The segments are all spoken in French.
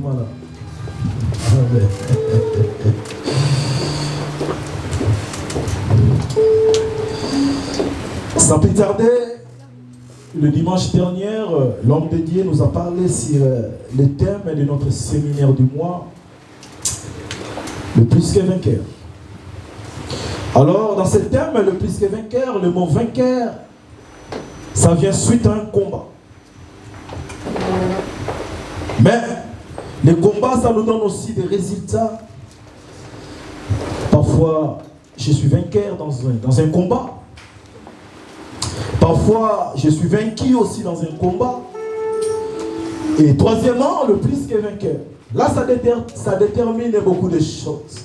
Voilà. Amen. Sans plus tarder, le dimanche dernier, l'homme de Dieu nous a parlé sur le thème de notre séminaire du mois, le plus que vainqueur. Alors, dans ce thème, le plus que vainqueur, le mot vainqueur, ça vient suite à un combat. Mais les combats, ça nous donne aussi des résultats. Parfois, je suis vainqueur dans un combat. Parfois, je suis vaincu aussi dans un combat. Et troisièmement, le plus que vainqueur. Là, ça détermine beaucoup de choses.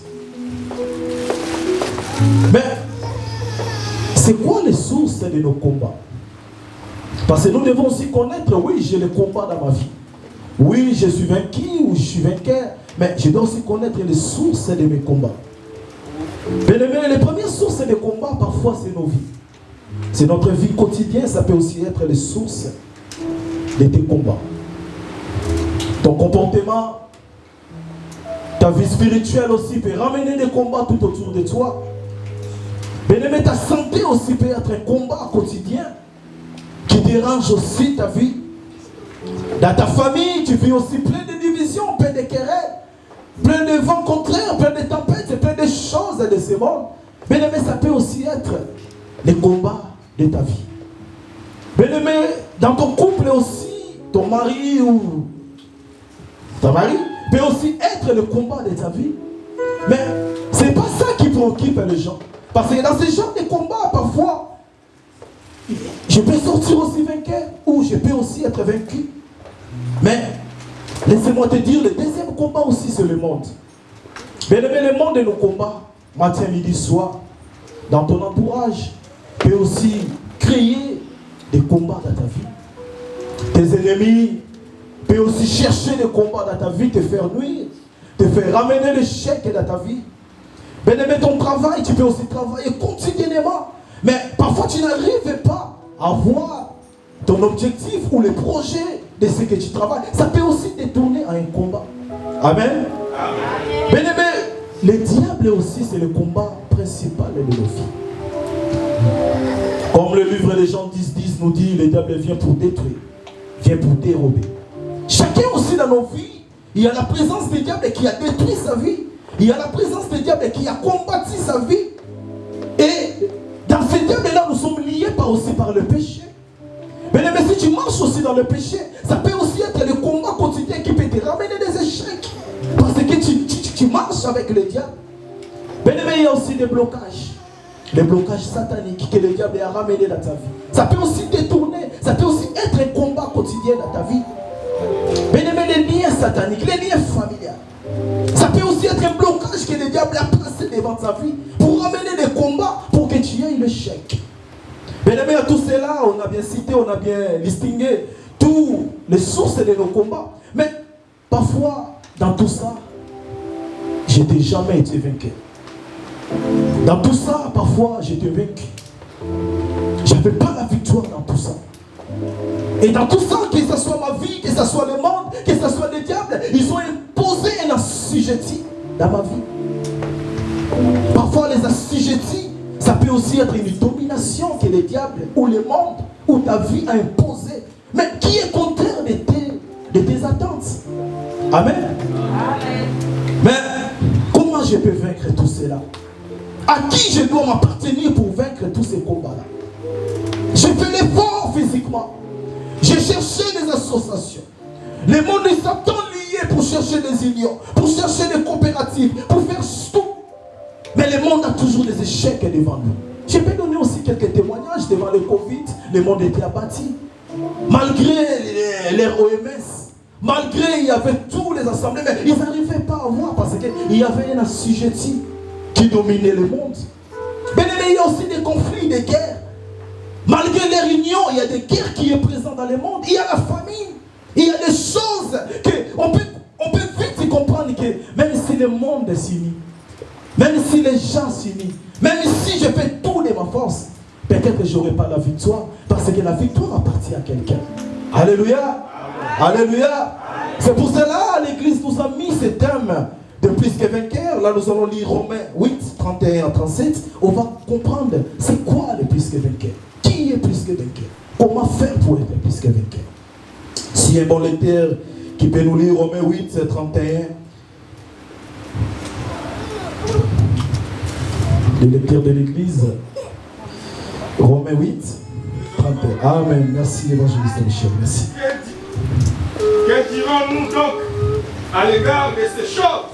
Mais, c'est quoi les sources de nos combats? Parce que nous devons aussi connaître, oui, j'ai les combats dans ma vie. Oui, je suis vaincu ou je suis vainqueur. Mais je dois aussi connaître les sources de mes combats. Mais les premières sources des combats, parfois, c'est nos vies. C'est notre vie quotidienne, ça peut aussi être les sources de tes combats. Ton comportement, ta vie spirituelle aussi peut ramener des combats tout autour de toi. Mais ta santé aussi peut être un combat quotidien qui dérange aussi ta vie. Dans ta famille, tu vis aussi plein de divisions, plein de querelles, plein de vents contraires, plein de tempêtes, plein de choses de ce monde. Mais ça peut aussi être les combats de ta vie. Mais dans ton couple aussi, ton mari ou ta mari peut aussi être le combat de ta vie. Mais ce n'est pas ça qui préoccupe les gens. Parce que dans ce genre de combat, parfois, je peux sortir aussi vainqueur ou je peux aussi être vaincu. Mais laissez-moi te dire, le deuxième combat aussi, c'est le monde. Mais le monde de nos combats, matin, midi, soir, dans ton entourage, peut aussi créer des combats dans ta vie. Tes ennemis peuvent aussi chercher des combats dans ta vie, te faire nuire, te faire ramener l'échec dans ta vie. Mais ton travail, tu peux aussi travailler quotidiennement. Mais parfois, tu n'arrives pas à voir ton objectif ou les projets de ce que tu travailles. Ça peut aussi détourner à un combat. Amen. Mais le diable aussi, c'est le combat principal de nos vies. Comme le livre des Jean 10 nous dit, le diable vient pour détruire, vient pour dérober. Chacun aussi dans nos vies, il y a la présence du diable qui a détruit sa vie. Il y a la présence du diable qui a combattu sa vie. Et dans ce diable-là, nous sommes liés aussi par le péché. Mais si tu marches aussi dans le péché, ça peut aussi être le combat quotidien qui peut te ramener des échecs. Parce que tu marches avec le diable. Mais il y a aussi des blocages. Les blocages sataniques que le diable a ramenés dans ta vie. Ça peut aussi détourner, ça peut aussi être un combat quotidien dans ta vie. Mais les liens sataniques, les liens familiaux, ça peut aussi être un blocage que le diable a placé devant ta vie pour ramener des combats pour que tu aies l'échec. Mais à tout cela, on a bien cité, on a bien distingué toutes les sources de nos combats. Mais parfois, dans tout ça, je n'ai jamais été vainqueur. Dans tout ça, parfois, j'étais vaincu. Je n'avais pas la victoire dans tout ça. Et dans tout ça, que ce soit ma vie, que ce soit le monde, que ce soit les diables, ils ont imposé un assujetti dans ma vie. Parfois, les assujettis, ça peut aussi être une domination que les diables ou le monde ou ta vie a imposé, mais qui est contraire de tes attentes. Amen. Amen. Mais comment je peux vaincre tout cela? À qui je dois m'appartenir pour vaincre tous ces combats-là? Je fais l'effort physiquement. J'ai cherché des associations. Le monde est Satan lié pour chercher des unions, pour chercher des coopératives, pour faire tout. Mais le monde a toujours des échecs devant nous. Je peux donner aussi quelques témoignages devant le Covid. Le monde était abattu. Malgré les OMS, malgré il y avait tous les assemblées, mais ils n'arrivaient pas à voir parce qu'il y avait un assujetti qui dominait le monde. Mais il y a aussi des conflits, des guerres. Malgré les réunions, il y a des guerres qui sont présentes dans le monde. Il y a la famine. Il y a des choses qu'on peut vite comprendre que même si le monde s'unit, même si les gens s'unissent, même si je fais tout de ma force, peut-être que je n'aurai pas la victoire, parce que la victoire appartient à quelqu'un. Alléluia. Alléluia. C'est pour cela, l'église, nous thème de plus que vainqueur. Là, nous allons lire Romains 8, 31 à 37. On va comprendre c'est quoi le plus que vainqueur. Qui est plus que vainqueur? Comment faire pour être plus que vainqueur? Si un bon lecteur qui peut nous lire Romains 8, 31. Le lecteur de l'église. Romains 8, 31. Amen. Merci, évangéliste Michel. Merci. Que dirons-nous donc à l'égard de ces choses?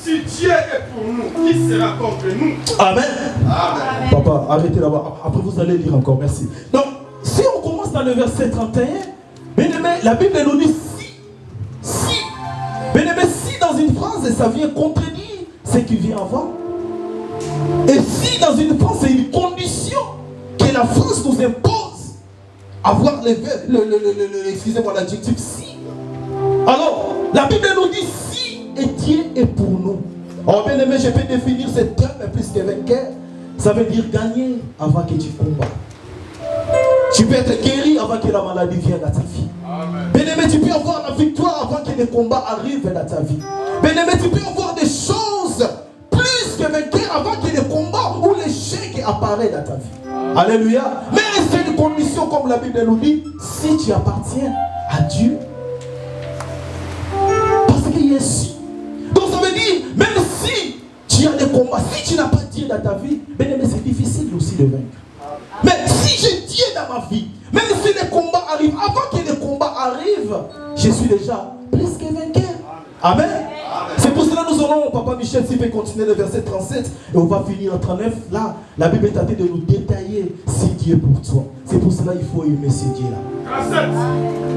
Si Dieu est pour nous, qui sera contre nous? Amen. Amen. Papa, arrêtez là-bas. Après, vous allez lire encore. Merci. Donc, si on commence dans le verset 31, bien aimé, la Bible nous dit si. Bien aimé, si dans une phrase, ça vient contredire ce qui vient avant. Et si dans une phrase, c'est une condition que la France nous impose, avoir excusez-moi l'adjectif si. Alors, la Bible nous dit si et Dieu est pour nous. Alors, bien aimé, je peux définir ce terme plus que vainqueur. Ça veut dire gagner avant que tu combats. Tu peux être guéri avant que la maladie vienne dans ta vie. Bien aimé, tu peux avoir la victoire avant que les combats arrivent dans ta vie. Bien aimé, tu peux avoir des choses plus que vainqueur avant que les combats ou l'échec apparaissent dans ta vie. Alléluia. Mais c'est une condition, comme la Bible nous dit, si tu appartiens à Dieu. Parce qu'il y a si. Donc ça veut dire, même si tu as des combats, si tu n'as pas Dieu dans ta vie, bien aimé, c'est difficile aussi de vaincre. Mais si j'ai Dieu dans ma vie, même si les combats arrivent, avant que les combats arrivent, je suis déjà plus que vainqueur. Amen. C'est pour cela que nous aurons, Papa Michel, s'il peut continuer le verset 37, et on va finir en 39. Là, la Bible est en train de nous détailler si Dieu est pour toi. C'est pour cela qu'il faut aimer ce Dieu-là. 37.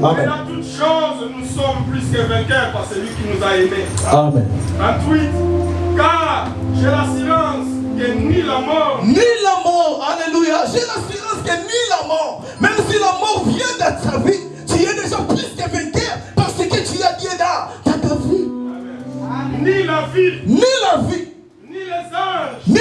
Mais dans toutes choses, nous sommes plus que vainqueurs par celui qui nous a aimés. Amen. 28. Car j'ai l'assurance que ni la mort, alléluia, j'ai l'assurance que ni la mort, même si la mort vient dans ta vie, tu es déjà plus que vainqueur parce que tu as Dieu dans ta vie. Amen. Ni la vie, ni les anges, ni les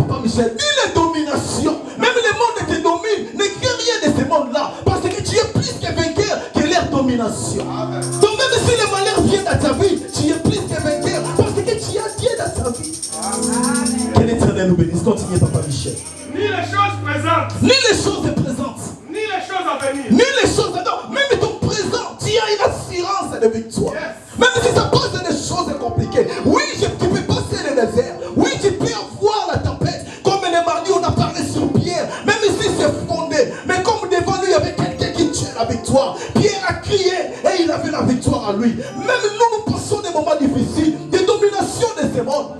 dominations, ni les dominations, même le monde te domine, ne crée rien de ce monde-là, parce que tu es plus que vainqueur que leur domination. Amen. Donc même si le malheur vient dans ta vie, tu es plus que vainqueur parce que tu as Dieu dans ta vie. Amen. Que l'Éternel nous bénisse. Continuez, Papa Michel. Ni les choses présentes, ni les choses présentes, ni les choses à venir, ni les choses à venir, même ton présent, tu as une assurance de victoire. Yes. Même si ça pose des choses compliquées. Oui, tu peux passer le désert. Oui, tu peux avoir la tempête. Comme le mardi, on a parlé sur Pierre. Même si c'est fondé. Mais comme devant lui, il y avait quelqu'un qui tuait la victoire. Pierre a crié et il avait la victoire à lui. Même nous passons des moments difficiles, des dominations de ce monde.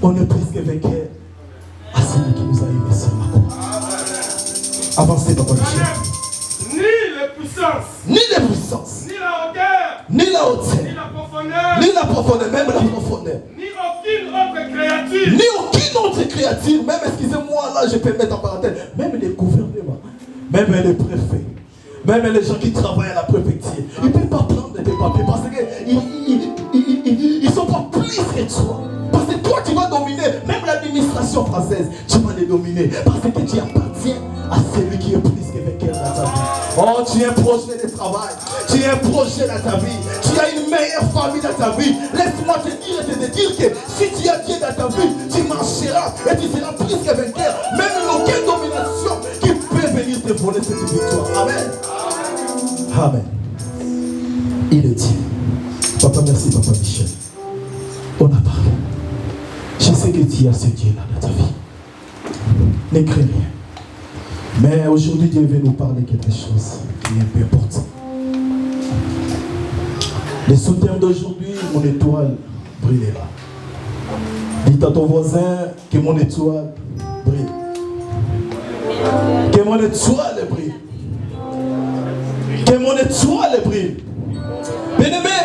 On est plus que vainqueurs à celui qui nous a aimés sur la croix. Avancez, Papa Michel. Ni les puissances, ni la hauteur, ni la profondeur, même la profondeur, ni aucune autre créature, même, excusez-moi, là, je peux mettre en parenthèse, même les gouvernements, même les préfets, même les gens qui travaillent à la préfecture, ils ne peuvent pas prendre des papiers parce qu'ils ne sont pas plus que toi. Parce que toi, tu vas dominer, même l'administration française, tu vas les dominer, parce que tu appartiens à celui qui est plus que vainqueur dans ta vie. Oh, tu as un projet de travail, tu as un projet dans ta vie, tu as une meilleure famille dans ta vie. Laisse-moi te dire et te dire que si tu as Dieu dans ta vie, tu marcheras et tu seras plus que vainqueur. Même aucune domination qui peut venir te voler cette victoire. Amen. Amen. Il est dit. Papa, merci, Papa Michel. On a parlé. Je sais que tu as ce Dieu-là dans ta vie. Ne crains rien. Mais aujourd'hui, Dieu veut nous parler quelque chose qui est un peu important. Le sous-thème d'aujourd'hui, mon étoile brillera. Dites à ton voisin que mon étoile brille. Que mon étoile brille. Que mon étoile brille. Bien aimé,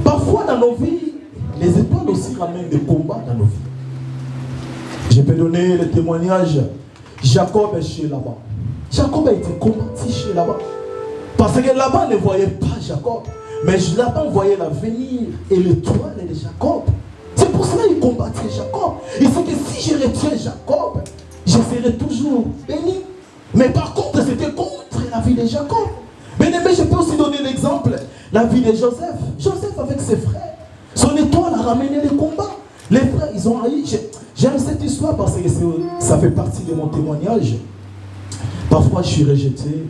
parfois dans nos vies, les étoiles aussi ramènent des combats dans nos vies. Je peux donner le témoignage. Jacob est chez Laban. Jacob a été combattu chez Laban. Parce que Laban ne voyait pas Jacob. Mais Laban voyait l'avenir et l'étoile de Jacob. C'est pour cela qu'il combattait Jacob. Il sait que si je retiens Jacob, je serai toujours béni. Mais par contre, c'était contre la vie de Jacob. Bien aimé, je peux aussi donner l'exemple. la vie de Joseph. Joseph avec ses frères. Son étoile a ramené les combats. Les frères, ils ont haï. J'aime cette histoire parce que ça fait partie de mon témoignage. Parfois, je suis rejeté.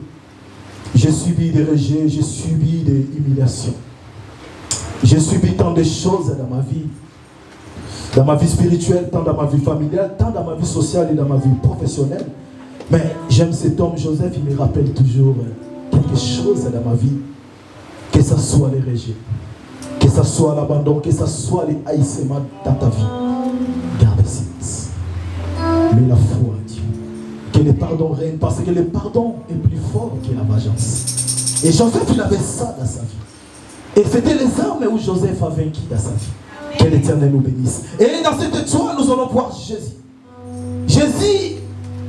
J'ai subi des rejets, j'ai subi des humiliations. J'ai subi tant de choses dans ma vie. Dans ma vie spirituelle, tant dans ma vie familiale, tant dans ma vie sociale et dans ma vie professionnelle. Mais j'aime cet homme, Joseph, il me rappelle toujours quelque chose dans ma vie. Que ce soit les rejets, que ce soit l'abandon, que ce soit les haïssements dans ta vie. Garde silence. Mais la foi à Dieu. Que le pardon règne, parce que le pardon est plus fort que la vengeance. Et Joseph, il avait ça dans sa vie. Et c'était les armes où Joseph a vaincu dans sa vie. Que l'Éternel nous bénisse. Et dans cette étoile, nous allons voir Jésus. Jésus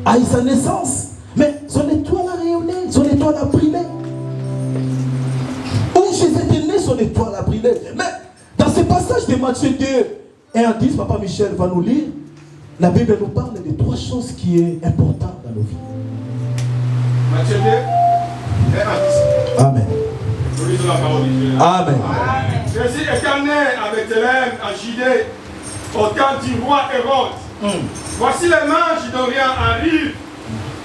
a eu sa naissance, mais son étoile a rayonné, son étoile a brillé. Où Jésus était né, son étoile a brillé. Mais dans ce passage de Matthieu 2, 1 à 10, Papa Michel va nous lire. La Bible nous parle de 3 choses qui sont importantes dans nos vies. Matthieu 2, 1 à 10. Amen. Nous lisons la parole de Dieu. Amen. Jésus est né à Bethléem, en Judée, au temps du roi Hérode. Voici les mages d'Orient arrivent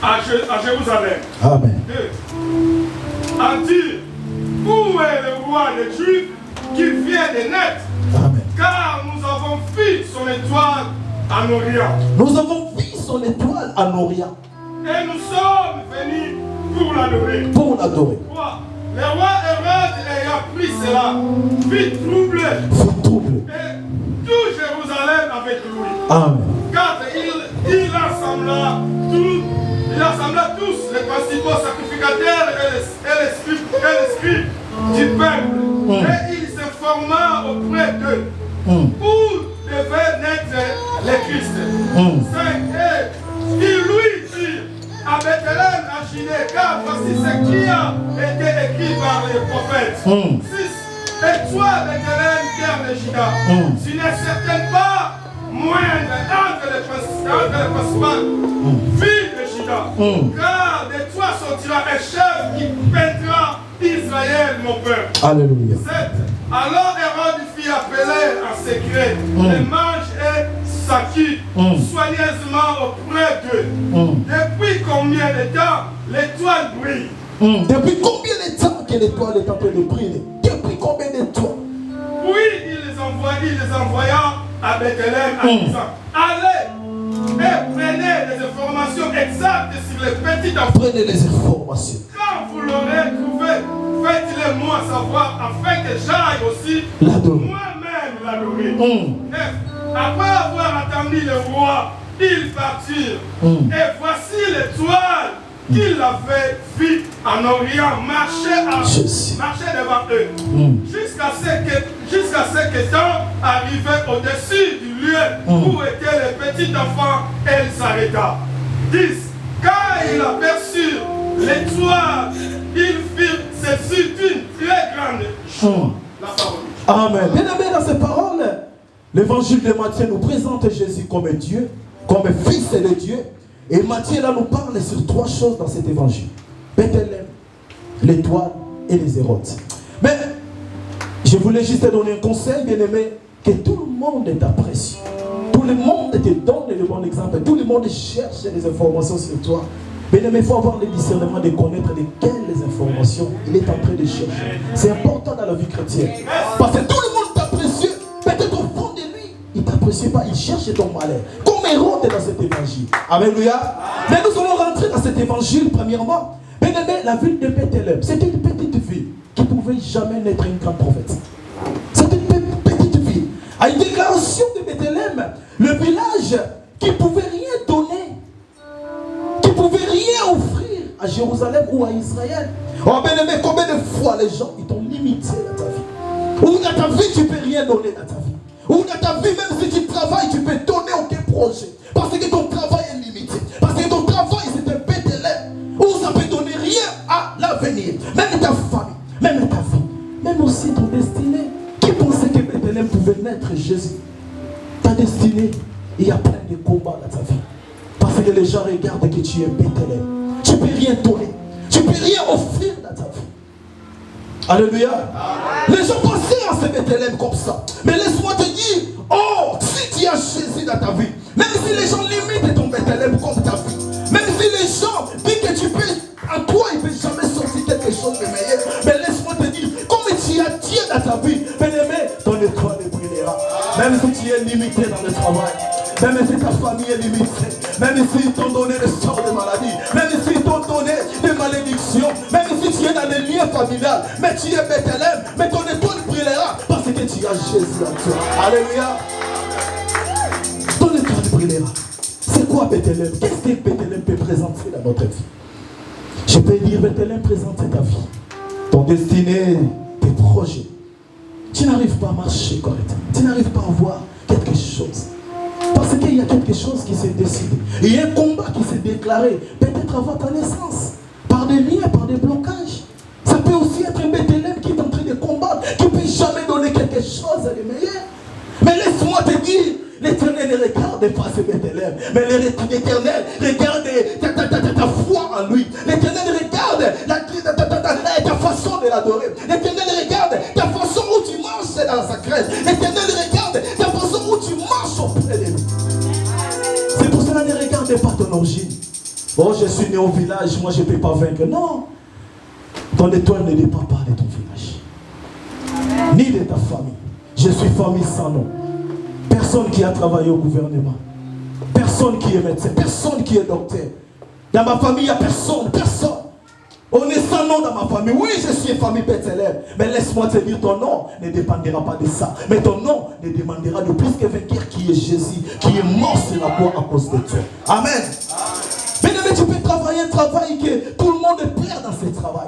à Jérusalem. Amen. 2. En dire, où est le roi des Juifs qui vient de naître? Amen. Car nous avons vu son étoile en Orient. Nous avons vu son étoile en Orient. Et nous sommes venus pour l'adorer. Pour l'adorer. 3. Le roi Hérode ayant pris cela, fit troubler. Fut troublé. Et tout Jérusalem avec lui. Amen. 4. Il rassembla tous les principaux sacrificateurs et les scribes du peuple. Et il se forma auprès d'eux. Où devait naître le Christ. 5. Et il lui dit à Bethléem, à Judée, car voici ce qui a été écrit par les prophètes. 6. Et toi, Bethléem, terre de Juda, tu n'es certainement pas moindre entre les principales villes de Juda, car de toi sortira un chef qui peindra Israël, mon peuple. Alléluia. 7. Alors Hérode fit appeler en secret les mages et Saki soigneusement auprès d'eux. Depuis combien de temps l'étoile brille? Depuis combien de temps que l'étoile est en train de briller? Depuis combien de temps? Puis il les envoya à Bethléem en disant, allez et prenez des informations exactes sur les petits enfants. Prenez les informations. Quand vous l'aurez trouvé, faites-le moi savoir afin que j'aille aussi L'adorer. moi-même l'adorer. 9. Après avoir attendu le roi, ils partirent. Et voici l'étoile qu'il avait vue en Orient marcher devant eux. Jusqu'à ce qu'étant arrivé au-dessus du lieu où était le petit enfant, elle s'arrêta. 10. Quand il aperçut l'étoile, il fit ceci d'une très grande joie. La parole. Amen. Bien aimé, dans ces paroles, l'évangile de Matthieu nous présente Jésus comme Dieu, comme fils de Dieu. Et Matthieu là nous parle sur 3 choses dans cet évangile. Bethléem, l'étoile et les Hérodes. Mais je voulais juste te donner un conseil, bien aimé, que tout le monde est apprécié. Tout le monde te donne le bon exemple. Tout le monde cherche des informations sur toi. Bien aimé, il faut avoir le discernement de connaître lesquelles informations il est en train de chercher. C'est important dans la vie chrétienne. Parce que tout le monde t'apprécie. Peut-être au fond de lui, il ne t'apprécie pas, il cherche ton malheur. Comme Hérode dans cet évangile. Alléluia. Mais nous allons rentrer dans cet évangile premièrement. Bien aimé, la ville de Bethléem, c'était une petite ville qui ne pouvait jamais naître un grand prophète. C'était une petite ville. À une déclaration de Bethléem, le village qui ne pouvait rien donner, qui ne pouvait rien offrir à Jérusalem ou à Israël. Oh bien aimé, combien de fois les gens ils t'ont limité dans ta vie? Ou dans ta vie, tu ne peux rien donner dans ta vie. Ou dans ta vie, même si tu travailles, tu ne peux donner aucun projet. Parce que ton travail est limité. Parce que ton travail, c'est un Bethléem. Où ça ne peut donner rien à l'avenir. Même ta famille, même ta vie, même aussi ton destinée. Qui pensait que Bethléem pouvait naître Jésus? Ta destinée, il y a plein de combats dans ta vie. Parce que les gens regardent que tu es Bethléem. Tu ne peux rien donner. Tu ne peux rien offrir dans ta vie. Alléluia. Les gens pensaient à ce Bethléem comme ça. Mais laisse-moi te dire, oh, si tu as Jésus dans ta vie, même si les gens limitent ton Bethléem comme ta vie, même si les gens disent que tu peux, en toi il ne peut jamais sortir quelque chose de meilleur, mais laisse-moi te dire, comme tu as Dieu dans ta vie, bien-aimé, ton étoile brillera. Même si tu es limité dans le travail, même si ta famille est limitée, même s'ils t'ont donné le sort de maladie, même s'ils t'ont donné des malédictions, même si tu es dans les liens familiales, mais tu es Bethléem, mais ton étoile brillera parce que tu as Jésus en toi. Alléluia. Ton étoile brillera. C'est quoi Bethléem? Qu'est-ce que Bethléem peut présenter dans notre vie? Je peux dire Bethléem présente ta vie, ton destinée, tes projets. Tu n'arrives pas à marcher correctement, tu n'arrives pas à voir quelque chose. Parce qu'il y a quelque chose qui s'est décidé. Il y a un combat qui s'est déclaré, peut-être avant ta naissance, par des liens, par des blocages. Ça peut aussi être un Bethléem qui est en train de combattre, qui ne peut jamais donner quelque chose de meilleur. Mais laisse-moi te dire, l'Éternel ne regarde pas ce Bethléem, mais l'Éternel regarde ta foi en lui. L'Éternel regarde ta façon de l'adorer. L'Éternel regarde ta façon où tu marches dans sa crête. L'Éternel regarde ta façon où tu marches auprès de lui. C'est pour cela ne regarde pas ton origine. Oh, je suis né au village, moi je ne peux pas vaincre. Non. Ton étoile ne dépend pas de ton village, ni de ta famille. Je suis famille sans nom. Personne qui a travaillé au gouvernement. Personne qui est médecin. Personne qui est docteur. Dans ma famille, il n'y a personne. Personne. On est sans nom dans ma famille. Oui, je suis une famille Bethléem. Mais laisse-moi te dire, ton nom ne dépendra pas de ça. Mais ton nom ne demandera de plus que vainqueur qui est Jésus, qui est mort sur la croix à cause de toi. Amen. Mais tu peux travailler un travail que tout le monde perd dans ce travail.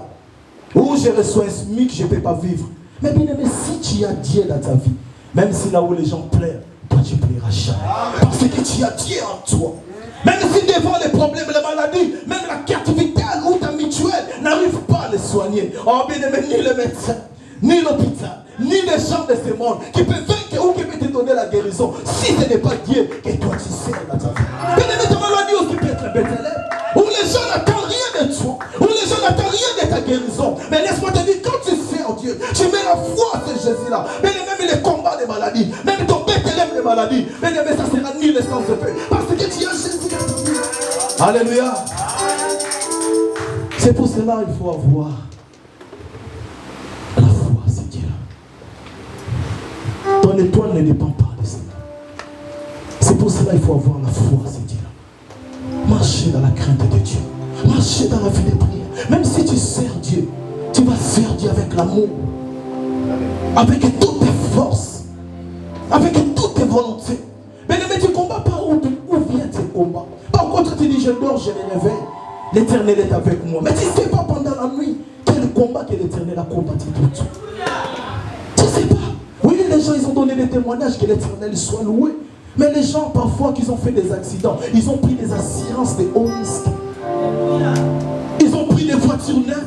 Où je reçois un SMIC, je ne peux pas vivre. Mais bien aimé, si tu as Dieu dans ta vie, même si là où les gens pleurent, toi tu ne pleuras jamais. Parce que tu as Dieu en toi. Même si devant les problèmes, les maladies, même la carte vitale ou ta mutuelle n'arrive pas à les soigner. Oh bien aimé, ni le médecin, ni l'hôpital, ni les gens de ce monde qui peuvent vaincre ou qui peuvent te donner la guérison. Si ce n'est pas Dieu que toi tu sers dans ta vie. Bien aimé, ta maladie aussi peut être un Bethléem. Où les gens n'attendent rien de toi. Où les gens n'attendent rien de ta guérison. Mais laisse-moi te dire, quand tu sers Dieu, tu mets la foi de Jésus-là. Mais même les combats des maladies, même ton Bethléem des maladies, mais ça sera ni l'essence de paix. Parce que tu as Jésus. Alléluia. C'est pour cela qu'il faut avoir la foi, c'est Dieu-là. Ton étoile ne dépend pas de ça. C'est pour cela qu'il faut avoir la foi, c'est Dieu-là. Marcher dans la crainte de Dieu. Marcher dans la vie de prière. Même si tu sers Dieu, tu vas servir Dieu avec l'amour. Avec toutes tes forces. Avec toutes tes volontés. Mais tu ne combats pas où viennent tes combats. Par contre, tu dis, je dors, je me réveille. L'Éternel est avec moi. Mais tu ne sais pas pendant la nuit quel combat que l'Éternel a combattu pour toi. Tu ne sais pas. Oui, les gens, ils ont donné des témoignages que l'Éternel soit loué. Mais les gens, parfois, qui ont fait des accidents, ils ont pris des assurances de haut risque. Ils ont pris des voitures neuves.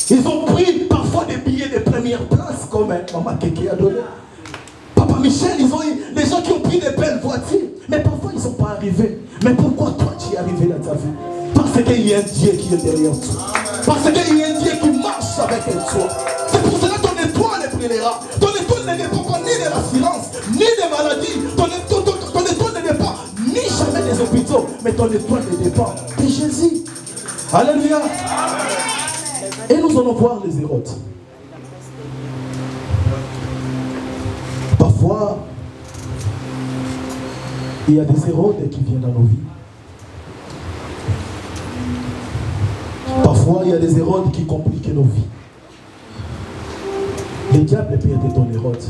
Ils ont pris parfois des billets de première place, comme Maman Kéké a donné. Papa Michel, ils ont eu des gens qui ont pris des belles voitures. Mais parfois, ils ne sont pas arrivés. Mais pourquoi toi, tu es arrivé dans ta vie? Parce qu'il y a un Dieu qui est derrière toi. Parce qu'il y a un Dieu qui marche avec toi. C'est pour cela que ton étoile brillera. Ton étoile ne dépend pas ni de l'assurance, ni des maladies. Ton étoile ne dépend ni jamais des hôpitaux. Mais ton étoile ne dépend de Jésus. Alléluia. Et nous allons voir les Hérodes. Parfois, il y a des Hérodes qui viennent dans nos vies. Parfois, il y a des Hérodes qui compliquent nos vies. Le diable peut être ton Hérode.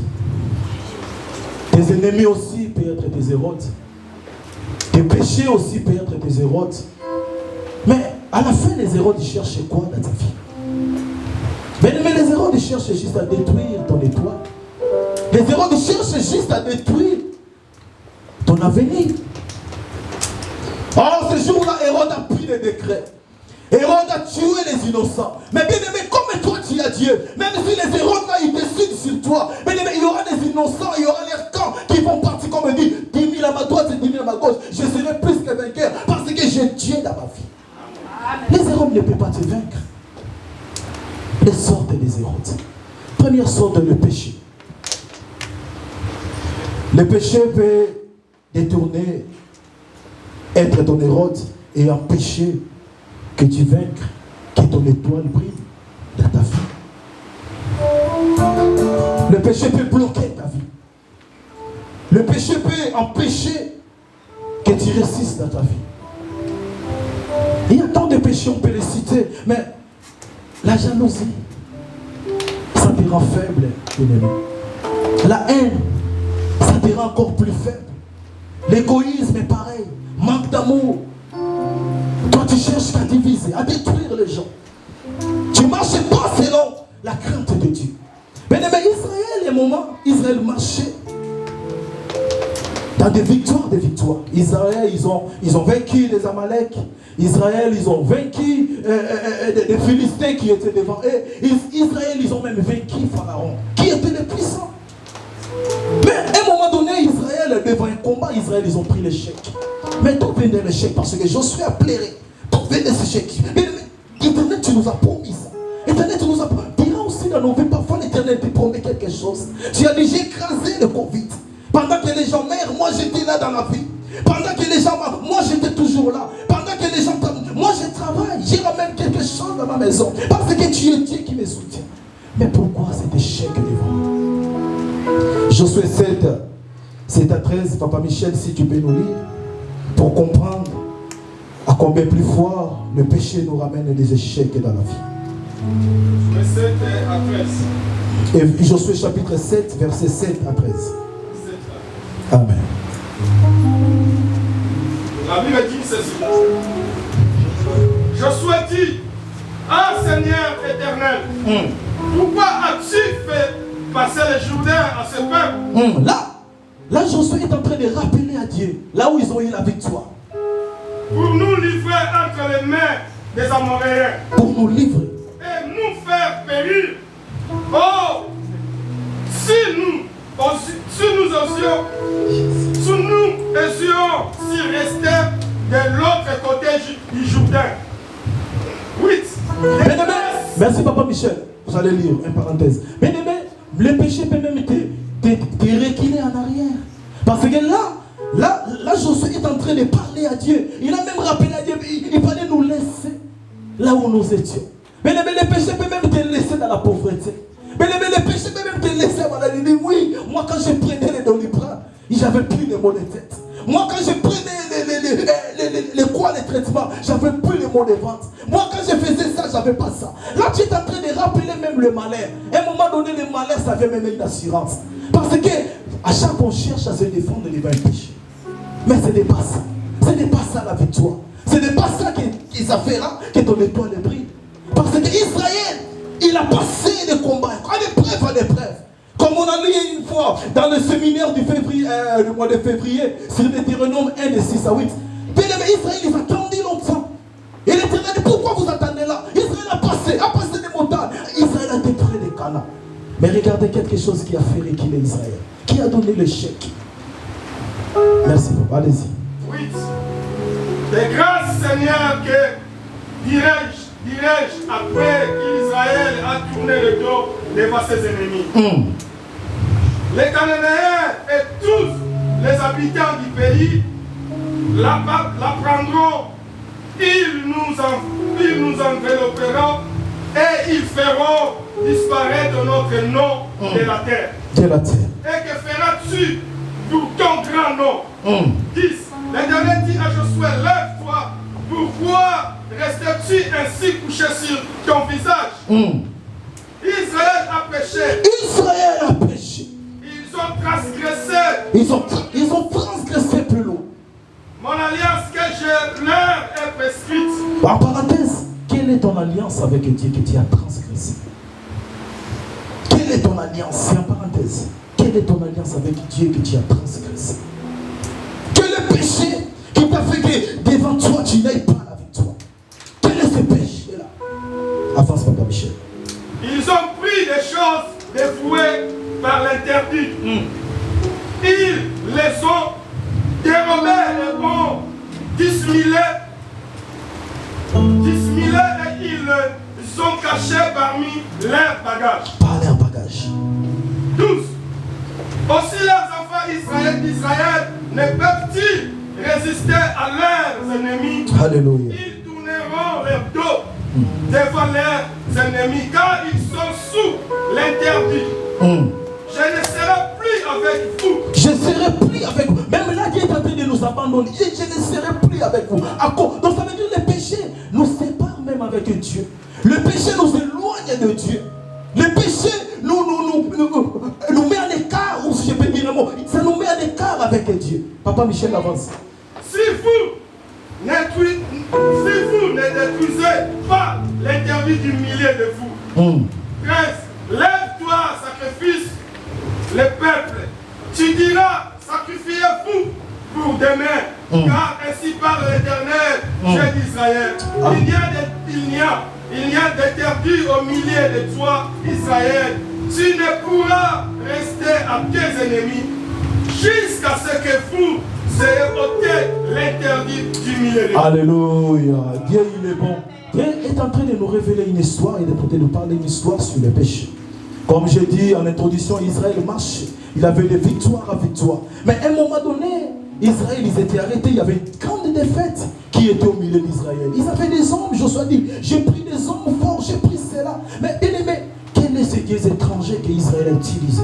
Tes ennemis aussi peuvent être tes Hérodes. Tes péchés aussi peuvent être tes Hérodes. Mais à la fin, les Hérodes cherchent quoi dans ta vie? Mais les Hérodes cherchent juste à détruire ton étoile. Les Hérodes cherchent juste à détruire ton avenir. Or, ce jour-là, Hérode a pris des décrets. Hérode a tué les innocents. Mais bien aimé, comme toi tu as Dieu, même si les Hérodes là, ils décident sur toi, bien aimé, il y aura des innocents, il y aura les camps qui vont partir comme on dit, 10 000 à ma droite et 10 000 à ma gauche. Je serai plus que vainqueur parce que j'ai Dieu dans ma vie. Les Hérodes ne peuvent pas te vaincre. Les sortes des Hérodes. Première sorte, le péché. Le péché peut détourner, être ton Hérode et empêcher que tu vainques, que ton étoile brille dans ta vie. Le péché peut bloquer ta vie. Le péché peut empêcher que tu réussisses dans ta vie. Il y a tant de péchés, on peut les citer, mais la jalousie, ça te rend faible, bien-aimé. La haine, ça te rend encore plus faible. L'égoïsme est pareil. Manque d'amour. Toi, tu cherches à diviser, à détruire les gens. Tu ne marches pas selon la crainte de Dieu. Bien-aimé, Israël, les moments, Israël marchait dans des victoires, des victoires. Israël, ils ont vaincu les Amalek. Israël, ils ont vaincu des Philistins qui étaient devant eux. Israël, ils ont même vaincu Pharaon, qui était le puissant. Mais à un moment donné, Israël, devant un combat, Israël, ils ont pris l'échec. Mais d'où venait l'échec? Parce que Josué a pleuré. D'où venait cet échec? Éternel, tu nous as promis ça. Éternel, tu nous as promis. Dira aussi dans nos vies, parfois l'Éternel te promet quelque chose. Tu as dit, j'ai écrasé le Covid. Pendant que les gens meurent, moi j'étais là dans la vie. Pendant que les gens meurent, moi j'étais toujours là. Pendant que les gens moi je travaille, j'ai ramène quelque chose dans ma maison. Parce que tu es Dieu qui me soutient. Mais pourquoi cet échec devant? Josué 7 à 13, Papa Michel, si tu peux nous lire, pour comprendre à combien plus fort le péché nous ramène des échecs dans la vie. Josué 7 à 13. Et Josué chapitre 7, verset 7 à 13. Amen. La Bible dit ceci. Josué dit, ah Seigneur éternel, pourquoi as-tu fait passer les Jourdains à ce peuple? Là, Josué est en train de rappeler à Dieu, là où ils ont eu la victoire. Pour nous livrer entre les mains des Amoréens. Pour nous livrer. Et nous faire périr. Oh, si nous étions si restés de l'autre côté du Jourdain. 8. Merci Papa Michel. Vous allez lire, une parenthèse. Bien aimé, le péché peut même te reculer en arrière. Parce que là, Josué est en train de parler à Dieu. Il a même rappelé à Dieu, il fallait nous laisser là où nous étions. Bien aimé, le péché peut même te laisser dans la pauvreté. Bien aimé, le péché peut même te laisser à la limite. Oui, moi quand je prenais les Doliprane, j'avais plus les maux de tête. Moi quand je prenais les traitements, j'avais plus les maux de ventre. Moi quand je faisais ça, j'avais pas ça. Là tu es en train de rappeler même le malheur. À un moment donné, le malheur, ça vient même une assurance. Parce que à chaque fois on cherche à se défendre devant le péché. Mais ce n'est pas ça. Ce n'est pas ça la victoire. Ce n'est pas ça qui s'affaira que ton étoile brille. Parce que Israël, il a passé des combats, en épreuve. Comme on a lu une fois dans le séminaire du mois de février, sur Deutéronome 1 de 6 à 8. Bien aimé, Israël, ils attendaient longtemps. Et l'Éternel dit, pourquoi vous attendez là? Israël a passé des montagnes. Israël a détruit les Canaan. Mais regardez quelque chose qui a fait reculer Israël. Qui a donné le chèque? Merci, papa, allez-y. 8. De grâce, Seigneur, que dirais-je après qu'Israël a tourné le dos devant ses ennemis. Les Cananéens et tous les habitants du pays la prendront, ils nous envelopperont et ils feront disparaître notre nom de la terre. Et que feras-tu pour ton grand nom? 10. L'Éternel dit à Josué, lève-toi, pourquoi restes-tu ainsi couché sur ton visage? Israël a péché. Israël a péché. Ils ont transgressé. Ils ont transgressé plus loin. Mon alliance que je leur ai prescrite. En parenthèse, quelle est ton alliance avec Dieu que tu as transgressé? Quelle est ton alliance? C'est en parenthèse. Quelle est ton alliance avec Dieu que tu as transgressé? Quel est le péché qui t'a fait que devant toi tu n'ailles pas la victoire? Quel est ce péché-là? Avance, Papa Michel. Ils ont pris des choses dévouées par l'interdit. Ils les ont dérobées et ont dissimulées et ils ont cachés parmi leurs bagages. Par leurs bagages. 12. Aussi leurs enfants d'Israël ne peuvent-ils résister à leurs ennemis. Alléluia. Ils tourneront leur dos devant leurs ennemis car ils sont sous l'interdit. Je ne serai plus avec vous. Je ne serai plus avec vous. Même là, Dieu est en train de nous abandonner. Je ne serai plus avec vous. Donc ça veut dire que le péché nous sépare même avec Dieu. Le péché nous éloigne de Dieu. Le péché nous met en écart, ou si je peux dire un mot, ça nous met en écart avec Dieu. Papa Michel avance. Si vous ne détruisez pas l'interdit du milieu de vous, 13. Lève-toi, sacrifice le peuple. Tu diras, sacrifiez-vous pour demain, car ainsi parle l'Éternel, Dieu d'Israël. Il y a d'interdit au milieu de toi, Israël. Tu ne pourras rester à tes ennemis jusqu'à ce que vous ayez ôté l'interdit du milieu de toi. Alléluia. Dieu, il est bon. Dieu est en train de nous révéler une histoire et de nous parler une histoire sur le péché. Comme j'ai dit en introduction, Israël marche. Il avait de victoire à victoire. Mais à un moment donné, Israël, ils étaient arrêtés. Il y avait une grande défaite qui était au milieu d'Israël. Ils avaient des hommes, Josué dit, j'ai pris des hommes forts, j'ai pris cela. Mais bien aimé, quels sont ces dieux étrangers qu'Israël a utilisés?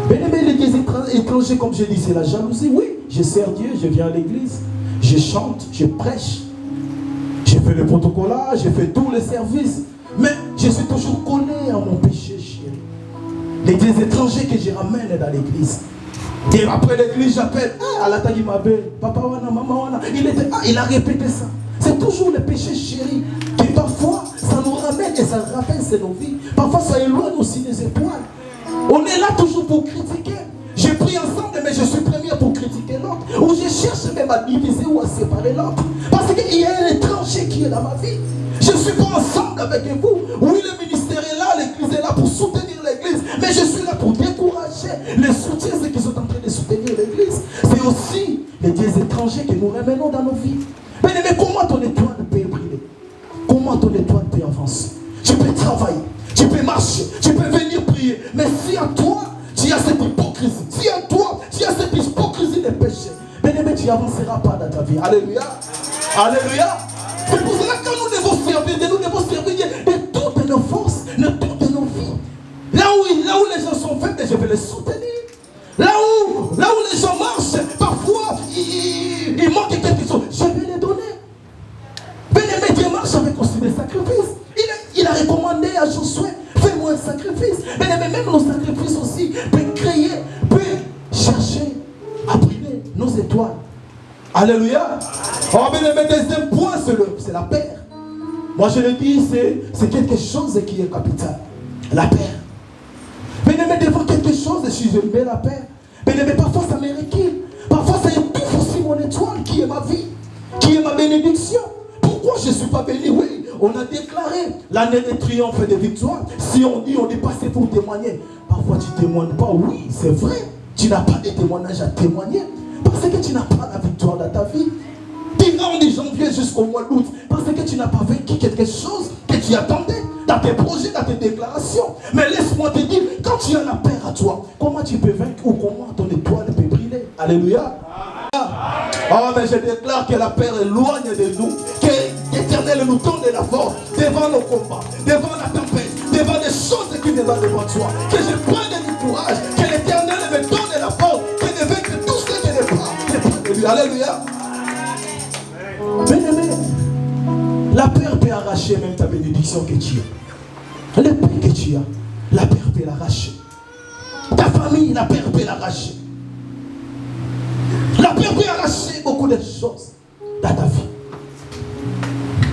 Bien aimé, les dieux étrangers, comme j'ai dit, c'est la jalousie. Oui, je sers Dieu, je viens à l'église, je chante, je prêche. J'ai fait le protocole, j'ai fait tous les services. Mais je suis toujours collé à mon péché, chéri. Les dieux étrangers que je ramène dans l'église. Et après l'église, j'appelle, à la taille m'appelle, papa wana, maman wana. Il a répété ça. C'est toujours le péché, chéri, qui parfois, ça nous ramène et ça rappelle nos vies. Parfois, ça éloigne aussi des étoiles. On est là toujours pour critiquer. J'ai pris ensemble, mais je suis premier pour critiquer l'autre. Ou je cherche même à diviser ou à séparer l'autre. Parce qu'il y a un étranger qui est dans ma vie. Je ne suis pas ensemble avec vous. Oui, le ministère est là, l'église est là pour soutenir l'église. Mais je suis là pour décourager les soutiens, ceux qui sont en train de soutenir l'église. C'est aussi les dieux étrangers que nous ramenons dans nos vies. Mais comment ton étoile peut briller? Comment ton étoile peut avancer? Tu peux travailler, tu peux marcher, tu peux venir prier. Mais si en toi, tu as cette hypocrisie, si en toi, tu as cette hypocrisie des péchés, bien aimé, tu n'avanceras pas dans ta vie. Alléluia. Alléluia. C'est pour cela que nous devons servir de toutes nos forces, de toutes nos vies. Là où les gens sont faibles, je vais les soutenir. Là où les gens marchent, parfois, il manque quelque chose, je vais les donner. Bien aimé, Dieu marche avec aussi des sacrifices. Il a recommandé à Josué, fais-moi un sacrifice. Bien aimé, même nos sacrifices aussi peuvent chercher à briller nos étoiles. Alléluia. Oh, bien aimé, deuxième point, c'est la paix. Moi, je le dis, c'est quelque chose qui est capital. La paix. Bien aimé, devant quelque chose, si je mets la paix, bien aimé, parfois ça me recule. Parfois ça étouffe aussi mon étoile, qui est ma vie, qui est ma bénédiction. Pourquoi je ne suis pas béni? Oui, on a déclaré l'année de triomphe et de victoire. Si on dit, on est passé pour témoigner. Parfois tu ne témoignes pas. Oui, c'est vrai. Tu n'as pas de témoignage à témoigner. Parce que tu n'as pas la victoire dans ta vie. Tu rends de janvier jusqu'au mois d'août. Parce que tu n'as pas vécu quelque chose que tu attendais dans tes projets, dans tes déclarations. Mais laisse-moi te dire, quand tu as la paix à toi, comment tu peux vaincre ou comment ton étoile peut briller? Alléluia. Oh, mais je déclare que la paix éloigne de nous, que l'Éternel nous donne de la force devant nos combats, devant la tempête, devant des choses qui ne vont devant toi. Que je prenne du courage, que l'Éternel me donne de la force, que je vaincre tout ce qui n'est pas de lui. Alléluia. Bien-aimé, la paix peut arracher même ta bénédiction que tu as. Le paix que tu as, la paix peut l'arracher. Ta famille, la paix peut l'arracher. La paix peut arracher beaucoup de choses dans ta vie.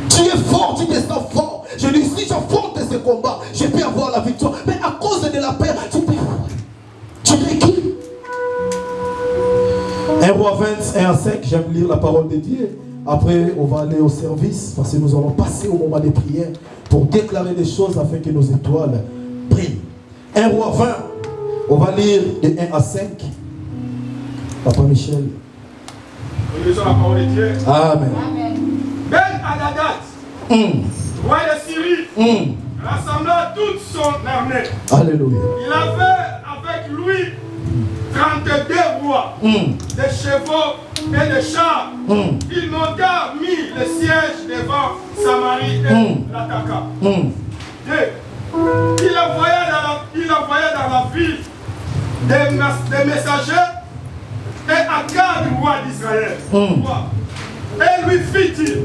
Tu es fort, tu te sens fort. Je dis, si j'affronte ce combat, je peux avoir la victoire. Mais à cause de la paix, tu recules. 1 Roi 21 à 5, j'aime lire la parole de Dieu. Après, on va aller au service parce que nous allons passer au moment des prières pour déclarer des choses afin que nos étoiles brillent. 1 Roi 20, on va lire de 1 à 5. Papa Michel. Nous lisons la parole de Dieu. Amen. Ben Hadad, roi de Syrie, rassembla toute son armée. Alléluia. Il avait avec lui 32 rois, des chevaux et des chars. Il monta, mit le siège devant Samarie et l'attaqua. Il envoya dans la ville des messagers et Akab, roi d'Israël. Et lui fit-il,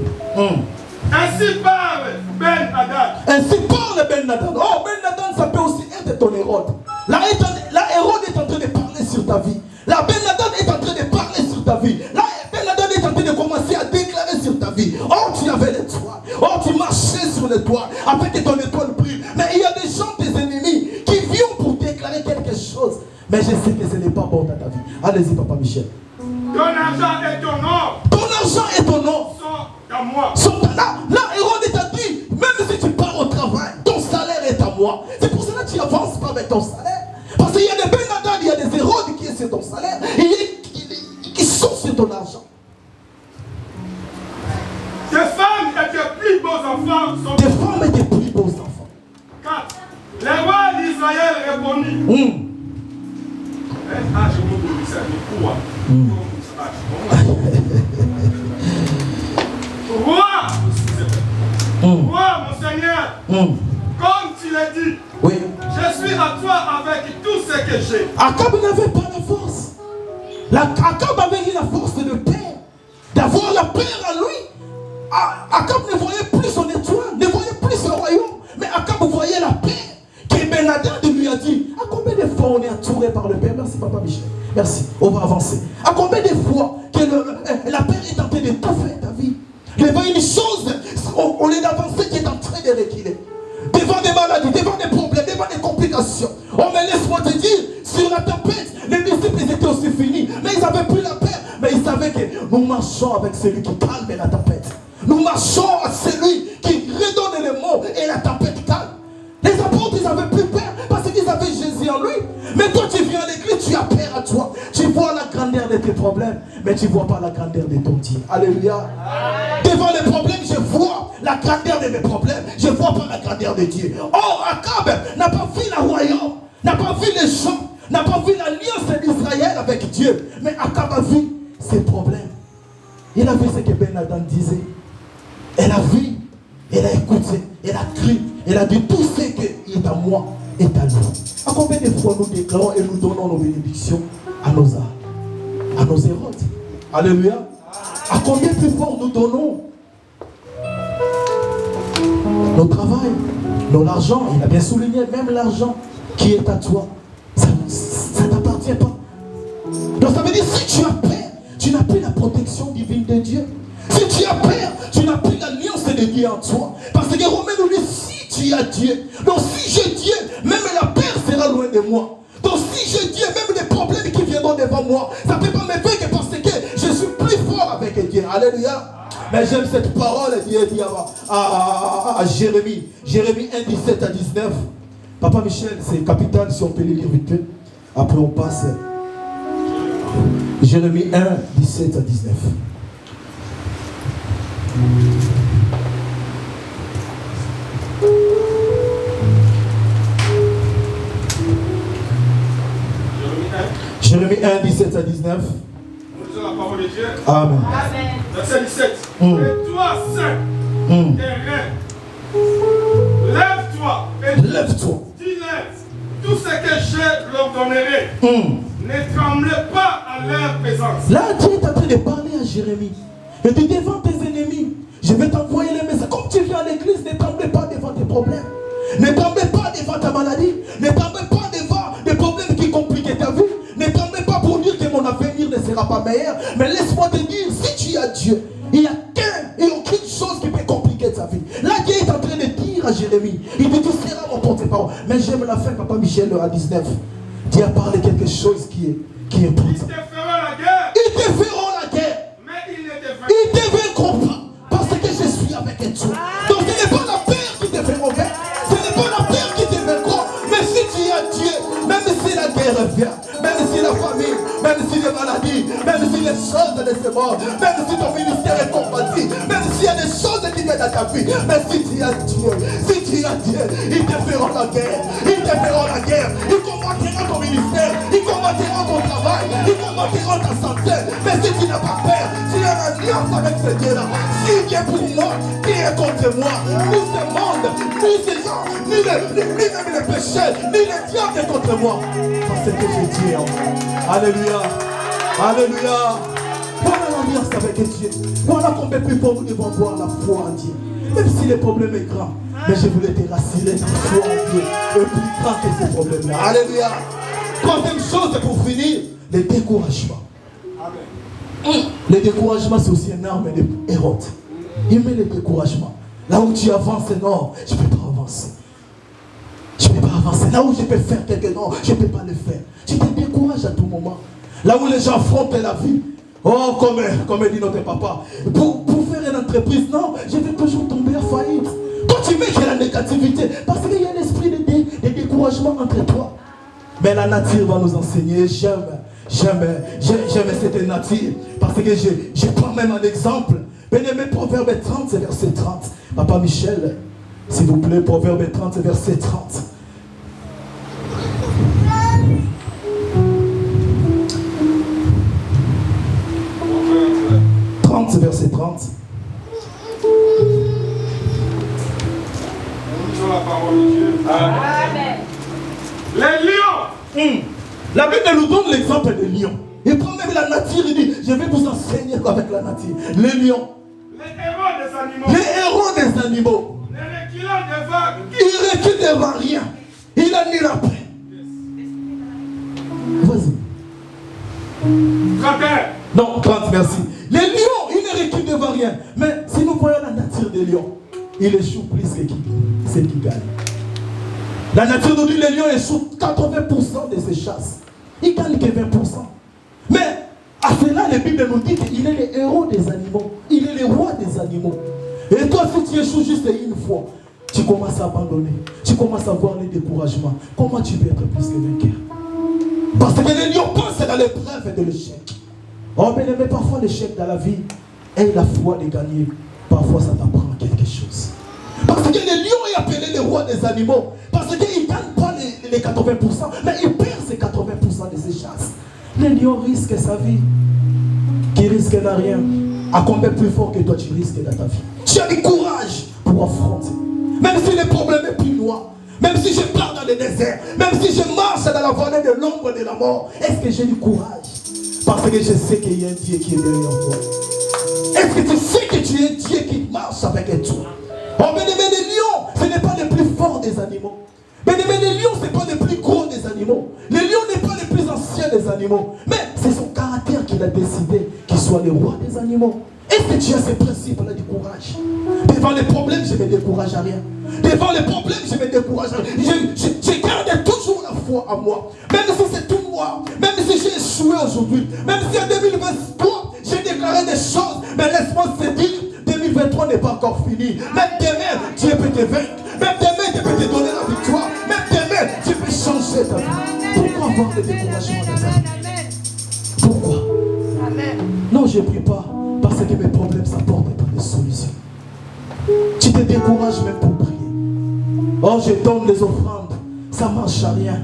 ainsi parle Ben-Hadad. Ainsi parle Ben-Hadad. Oh, Ben-Hadad, ça peut aussi être ton Hérode. La Hérode est en train de parler sur ta vie. La Ben-Hadad est en train de parler sur ta vie. La Ben-Hadad est en train de commencer à déclarer sur ta vie. Oh, tu avais l'étoile. Oh, tu marchais sur l'étoile afin que ton étoile brille. Mais il y a des gens, tes ennemis, qui viennent pour déclarer quelque chose. Mais je sais que ce n'est pas bon dans ta vie. Allez-y, Papa Michel. Ton argent et ton or. Ton argent et ton or sont à moi. Là, Hérode t'a dit, même si tu pars au travail, ton salaire est à moi. C'est pour cela que tu n'avances pas avec ton salaire. Parce qu'il y a des Ben-Hadad, il y a des Hérodes qui sont sur ton salaire et qui sont sur ton argent. Tes femmes et tes plus beaux enfants sont... Tes femmes et tes plus beaux enfants. 4. Les rois d'Israël répondit. Ah, je vous dis ça, je crois. Roi, mon Seigneur, comme tu l'as dit, oui. Je suis à toi avec tout ce que j'ai. Akab n'avait pas la force. Akab avait eu la force de père, d'avoir la paix en lui. Akab ne voyait plus son étoile, ne voyait plus son royaume, mais Akab voyait la paix. Que Ben-Hadad lui a dit, à combien de fois on est entouré par le Père? Merci Papa Michel. Merci, on va avancer. À combien de fois que la paix est en train de tout faire ta vie? Devant une chose, on est avancé qui est en train de reculer. Devant des maladies, devant des problèmes, devant des complications. Oh mais laisse-moi te dire, sur la tempête, les disciples ils étaient aussi finis. Mais ils n'avaient plus la paix. Mais ils savaient que nous marchons avec celui qui calme la tempête. Nous marchons à celui qui redonne les mots et la tempête calme. Les apôtres, ils n'avaient plus peur parce qu'ils avaient Jésus en lui. Mais toi, tu viens à l'église, tu as peur à toi. Tu vois la grandeur de tes problèmes, mais tu ne vois pas la grandeur de ton Dieu. Alléluia. Devant les problèmes, je vois la grandeur de mes problèmes. Je ne vois pas la grandeur de Dieu. Or, Akab n'a pas vu le royaume, n'a pas vu les gens, n'a pas vu l'alliance d'Israël avec Dieu. Mais Akab a vu ses problèmes. Il a vu ce que Ben-Hadad disait. Elle a vu, elle a écouté, elle a crié. Elle a dit tout ce qui est à moi est à nous. À combien de fois nous déclarons et nous donnons nos bénédictions à nos âmes, à nos Hérodes? Alléluia. À combien de fois nous donnons nos travail, nos argent? Il a bien souligné, même l'argent qui est à toi, ça ne t'appartient pas. Donc ça veut dire, si tu as peur, tu n'as plus la protection divine de Dieu. Si tu as peur, tu n'as plus l'alliance de Dieu en toi. Parce que Romains nous dit, si tu as Dieu, donc si j'ai Dieu, même la peur sera loin de moi. Donc si j'ai Dieu, même les problèmes qui viendront devant moi, ça ne peut pas me vaincre parce que je suis plus fort avec Dieu. Alléluia. Mais j'aime cette parole, Dieu dit à Jérémie. Jérémie 1, 17 à 19. Papa Michel, c'est capital si on peut le lire vite fait. Après on passe. Jérémie 1, 17 à 19. Jérémie 1, 17 à 19. Nous lisons la parole de Dieu. Amen. Verset 17. Et toi, saint et rein, lève-toi et lève-toi. dis-leur tout ce que je leur donnerai. Ne tremblez pas à leur présence. Là, Dieu est en train de parler à Jérémie. Il dit devant tes ennemis, je vais t'envoyer les messages. Comme tu viens à l'église, ne tremblez pas devant tes problèmes. Ne tremblez pas devant ta maladie. Ne tremblez pas devant des problèmes qui compliquent ta vie. Ne tremblez pas pour dire que mon avenir ne sera pas meilleur. Mais laisse-moi te dire, si tu as Dieu, il n'y a aucune chose qui peut compliquer ta vie. Là, Dieu est en train de dire à Jérémie, il dit, tu seras mon porte-parole. Mais j'aime la fin, Papa Michel, à 19. Dieu a parlé quelque chose qui est important. Ils te feront la guerre. Ils te feront la guerre. Mais ils ne te vaincront. Ils te vaincront pas. Parce que je suis avec toi. Donc ce n'est pas la peur qui te feront vaincre. Ce n'est pas la peur qui te vaincront. Mais si tu as Dieu, même si la guerre vient, même si la famine, même si les maladies, même si les choses de ce monde, même si ton ministère est combattu, même s'il y a des choses qui viennent à ta vie, mais si tu as Dieu, si tu as Dieu. Ils te feront la guerre. Ils te feront la guerre. Ils combattront ton ministère. Ils combattront ton travail. Ils combattront ta santé. Mais si tu n'as pas peur, tu as une alliance avec ce Dieu-là. Si Dieu est pour moi, qui est contre moi? Ni ce monde, ni ces gens, ni même les péchés, ni le diable est contre moi. Parce que j'ai Dieu en moi. Alléluia. Alléluia. Voilà l'alliance avec Dieu. Voilà combien plus fort nous devons avoir la foi en Dieu. Même si le problème est grand, mais je voulais te rassurer, ta foi en Dieu est plus grand que ces problèmes-là. Alléluia. Troisième chose pour finir, le découragement. Amen. Le découragement, c'est aussi une arme de Hérode. Il met le découragement. Là où tu avances, non, je ne peux pas avancer. Je ne peux pas avancer. Là où je peux faire quelque chose, non, je ne peux pas le faire. Tu te décourages à tout moment. Là où les gens affrontent la vie. Oh, comme dit notre papa, pour faire une entreprise, non, je vais toujours tomber à faillite. Quand tu mets qu'il y a la négativité, parce qu'il y a l'esprit de découragement entre toi. Mais la nature va nous enseigner, j'aime cette nature, parce que je prends même un exemple. Bien-aimé, Proverbe 30, verset 30. Papa Michel, s'il vous plaît, Proverbe 30, verset 30. 30, verset 30. La parole de Dieu. Amen. Les lions. La Bible nous donne l'exemple des lions. Il prend même la nature, il dit, je vais vous enseigner avec la nature. Les lions. Les héros des animaux. Les héros des animaux. Les reculants des vagues. Il recule devant rien. Il annule après. Vas-y. 31. Non, 30, merci. Les lions, ils ne reculent devant rien. Mais si nous voyons la nature des lions, il échoue plus que qui? C'est qui gagne. La nature nous dit que les lions échouent 80% de ses chasses. Il gagne que 20%. Mais à cela, la Bible nous dit qu'il est le héros des animaux. Il est le roi des animaux. Et toi, si tu échoues juste une fois, tu commences à abandonner. Tu commences à avoir le découragement. Comment tu peux être plus que vainqueur? Parce que les lions pensent dans l'épreuve et de l'échec. Oh, mais parfois l'échec dans la vie et la foi de gagner, parfois ça t'apprend quelque chose. Parce que le lion est appelé le roi des animaux. Parce qu'il ne gagne pas les 80%, mais il perd ses 80% de ses chances. Le lion risque sa vie, qui risque n'a rien. À combien plus fort que toi tu risques dans ta vie? Tu as du courage pour affronter. Même si le problème est plus noir, même si je pars dans le désert, même si je marche dans la vallée de l'ombre de la mort, est-ce que j'ai du courage? Parce que je sais qu'il y a un Dieu qui est derrière toi. Est-ce que tu sais que tu es un Dieu qui marche avec toi? Oh, mais les lions, ce n'est pas le plus fort des animaux. Mais les lions, ce n'est pas le plus gros des animaux. Les lions n'est pas le plus ancien des animaux. Mais c'est son caractère qu'il a décidé qu'il soit le roi des animaux. Est-ce que tu as ce principe-là du courage? Devant les problèmes, je ne me décourage à rien. Devant les problèmes, je me décourage à rien. Je garde toujours la foi en moi. Même si c'est tout moi, même si j'ai échoué aujourd'hui, même si en 2023, j'ai déclaré des choses, mais laisse-moi te dire, 2023 n'est pas encore fini. Même demain, Dieu peut te vaincre. Même demain, Dieu peut te donner la victoire. Même demain, Dieu peut changer ta vie. Pourquoi avoir le découragement dans ta vie? Pourquoi? Non, je ne prie pas parce que mes problèmes s'apportent pas de solutions. Tu te décourages même pour prier. Oh, je donne les offrandes, ça ne marche à rien.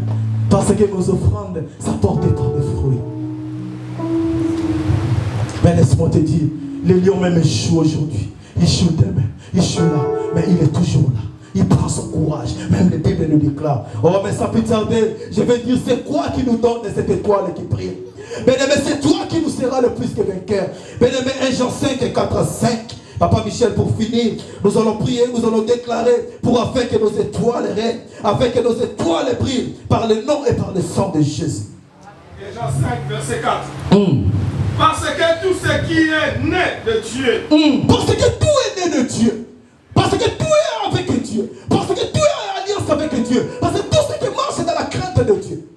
Parce que nos offrandes, ça porte pas de fruits. Mais laisse-moi te dire, le lion même échoue aujourd'hui. Il échoue demain, il échoue là, mais il est toujours là. Il prend son courage, même la Bible le déclare. Oh, mais ça peut tarder. Je vais dire, c'est quoi qui nous donne cette étoile qui brille? Mais c'est toi qui nous sera le plus que vainqueur. Bien aimé, 1 Jean 5 et 4 à 5. Papa Michel, pour finir, nous allons prier, nous allons déclarer pour afin que nos étoiles règnent, afin que nos étoiles brillent par le nom et par le sang de Jésus. Jean 5, verset 4. Parce que tout ce qui est né de Dieu. Parce que tout est né de Dieu. Parce que tout est avec Dieu. Parce que tout est en alliance avec Dieu. Parce que tout ce qui marche dans la crainte de Dieu.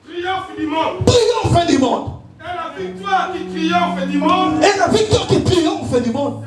Triomphe du monde. Triomphe du monde. Et la victoire qui triomphe du monde. Et la victoire qui triomphe du monde.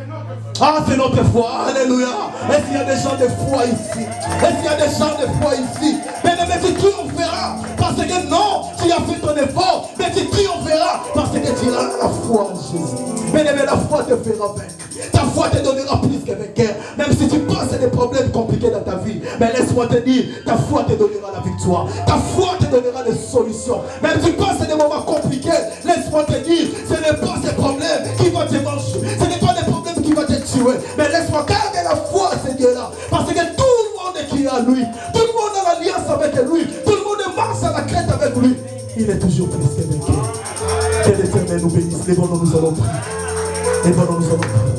Ah, c'est notre foi. Alléluia. Est-ce qu'il y a des gens de foi ici? Est-ce qu'il y a des gens de foi ici? Mais tu triompheras. Parce que non, tu as fait ton effort. Mais tu triompheras. Parce que tu as la foi en Jésus. Mais la foi te fera vaincre. Ta foi te donnera plus que vainqueur. Même si tu passes des problèmes compliqués dans ta vie. Mais laisse laisse-moi te dire, ta foi te donnera la victoire. Ta foi te donnera des solutions. Même si tu passes des moments compliqués, laisse-moi te dire, ce n'est pas ces problèmes qui vont te manger. Ce n'est pas des problèmes qui vont te tuer. Mais laisse-moi garder la foi à ce Dieu-là. Parce que tout le monde est qui est à lui. Tout le monde a l'alliance avec lui. Tout le monde marche à la crête avec lui. Il est toujours plus que vainqueur. Que l'Éternel nous bénisse. Lèvons-nous, nous allons prier. Lèvons-nous, nous allons prier.